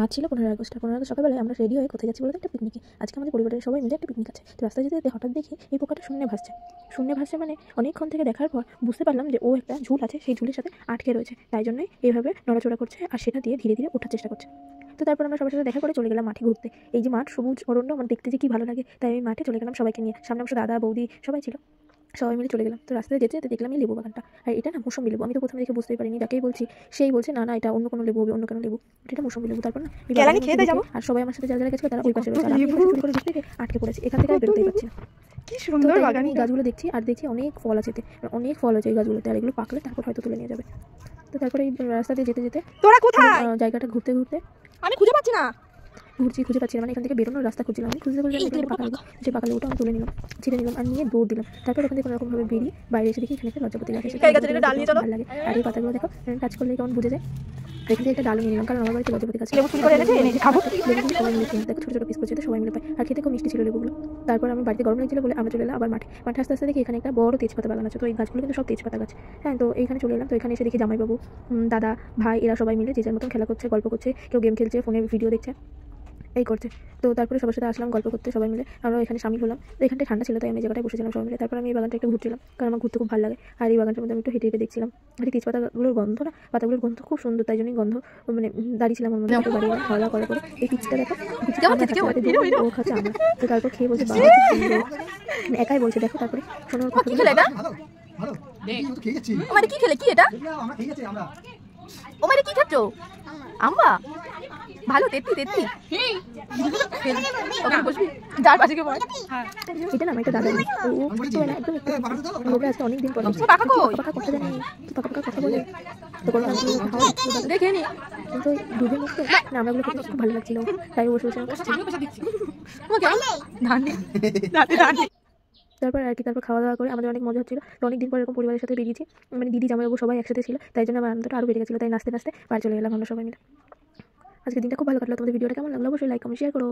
আজ ছিল 15 August. 15 August সকালবেলায় আমরা রেডি হয়ে কোথায় যাচ্ছি বলতে একটা পিকনিকে। আজকে আমাদের পরিবারের সবাই মিলে একটা পিকনিক আছে। তো রাস্তায় যেতে যেতে হঠাৎ দেখি এই পোকাটা শূন্যে ভাসছে। শূন্যে ভাসছে মানে অনেকক্ষণ থেকে দেখার পর বুঝতে পারলাম যে ও একটা ঝুল আছে, সেই ঝুলের সাথে আটকে রয়েছে, তাই জন্যই এইভাবে নড়াচড়া করছে আর সেটা দিয়ে ধীরে ধীরে ওঠার চেষ্টা করছে। তো তারপর আমরা সবার সাথে দেখা করে চলে গেলাম মাঠে ঘুরতে। এই যে মাঠ, সবুজ অরণ্য, আমার দেখতে যে কি ভালো লাগে, তাই আমি মাঠে চলে গেলাম সবাইকে নিয়ে। সামনে অবশ্য দাদা বৌদি সবাই ছিল, সবাই মিলে চলে গেলাম। তো রাস্তায় যেতে যেতে দেখলাম এই লেবু বাগানটা, আর এটা না মৌসুমি লেবু। আমি তো প্রথমে দেখে বুঝতেই পারিনি, যাকেই বলছি সেই বলছে না না এটা অন্য কোনো লেবু হবে, অন্য কোনো লেবু, এটা মৌসুমি লেবু। তারপর না আর সবাই আমার সাথে যারা যারা গেছিল তারা ওই পাশে রয়েছে, আর আমি শুরু করে দেখতে আটকে পড়েছি, এখান থেকে আর বেরোতেই পারছি না। কি সুন্দর বাগান। আমি গাছগুলো দেখছি আর দেখছি অনেক ফল আছে এতে, অনেক ফল আছে এই গাছগুলোতে, আর এগুলো পাকলে তারপর হয়তো তুলে নিয়ে যাবে। তো তারপরে এই রাস্তা দিয়ে যেতে যেতে তোরা কোথায়? জায়গাটা ঘুরতে ঘুরতে আমি খুঁজে পাচ্ছি না। খুঁজে পাচ্ছি না, মানে এখান থেকে বেরোনোর রাস্তা খুঁজছিলাম। আমি খুঁজতে পাকা লেবু, যে পাকা লেবুটা আমি তুলে নিলাম, ছিঁড়ে নিলাম আর নিয়ে দৌড় দিলাম। তারপর ওখান থেকে কোনো রকমভাবে বেরিয়ে বাইরে এসে দেখি এখানে একটা লজ্জাপতি গাছ আছে, ভালো লাগে। আর এই পাতাগুলো দেখো টাচ করলে কেমন বুঝে যায়। এখান থেকে একটা ডালও নিয়ে নিলাম, কারণ আমার বাড়িতে লজ্জাপতি গাছ। লেবুগুলো সবাই মিলে খেয়ে দেখো, ছোটো ছোটো পিস করছে, সবাই মিলে পাই, আর খেতে খুব মিষ্টি ছিল লেবুগুলো। তারপর আমি বাড়িতে গরম লাগছিল বলে আমরা চলে এলাম আবার মাঠে আস্তে আস্তে দেখি এখানে একটা বড় তেজপাতা বাগান আছে। তো এই গাছগুলো কিন্তু সব তেজপাতা গাছ। হ্যাঁ, তো এইখানে চলে এলাম। তো এখানে এসে দেখি জামাইবাবু, দাদা, ভাই এরা সবাই মিলে যে যার মতন খেলা করছে, গল্প করছে, কেউ গেম খেলছে, ফোনে ভিডিও দেখছে, এই করছে। তো তারপরে সবার সাথে আসলাম গল্প করতে, সবাই মিলে আমরা এখানে সামিল হলাম। তো এখানটা ঠান্ডা ছিল, তাই আমি জায়গাটায় বসেছিলাম সবাই মিলে। তারপর আমি এই বাগানটা একটু ঘুরছিলাম, কারণ আমার ঘুরতে খুব ভালো লাগে। আর এই বাগানটার মধ্যে আমি একটু হেঁটে হেঁটে দেখছিলাম। আর এই তেজপাতাগুলোর গন্ধ না, পাতাগুলোর গন্ধ খুব সুন্দর, তাই জন্যই গন্ধ মানে দাঁড়িয়েছিলাম আমার মধ্যে একটু বাড়িয়ে খাওয়া দাওয়া করার পরে। এই পিচটা দেখো, ও খাচ্ছে আমার। তো তারপর খেয়ে বলছে বাবা একাই বলছে দেখো। তারপরে শোনো কি খেলে এটা? কি খেলে কি এটা? ও মানে কি খাচ্ছো? আম্মা ভালো তেত্তি তেত্তি। যার পাশে কে বল। এটা না আমার একটা দাদা, ও একদম একটু আজকে অনেকদিন পর পাকা কই? পাকা কথা জানি, পাকা কথা বলে। তো কোনো দেখে নি কিন্তু দুধের মধ্যে না আমরা ওগুলো খেতে খুব ভালো লাগছিল, তাই বসে বসে তারপর আর কি, তারপর খাওয়া দাওয়া করে আমাদের অনেক মজা হচ্ছিল। তো অনেকদিন পর এরকম পরিবারের সাথে বেরিয়েছি, মানে দিদি জামাইবাবু সবাই একসাথে ছিল, তাই জন্য আমার আনন্দটা আরও বেড়ে গেছিলো। তাই নাচতে নাচতে বাড়ি চলে এলাম আমরা সবাই মিলে। আজকে দিনটা খুব ভালো কাটলো। তোমাদের ভিডিওটা কেমন লাগলো অবশ্যই লাইক কমেন্ট শেয়ার করো।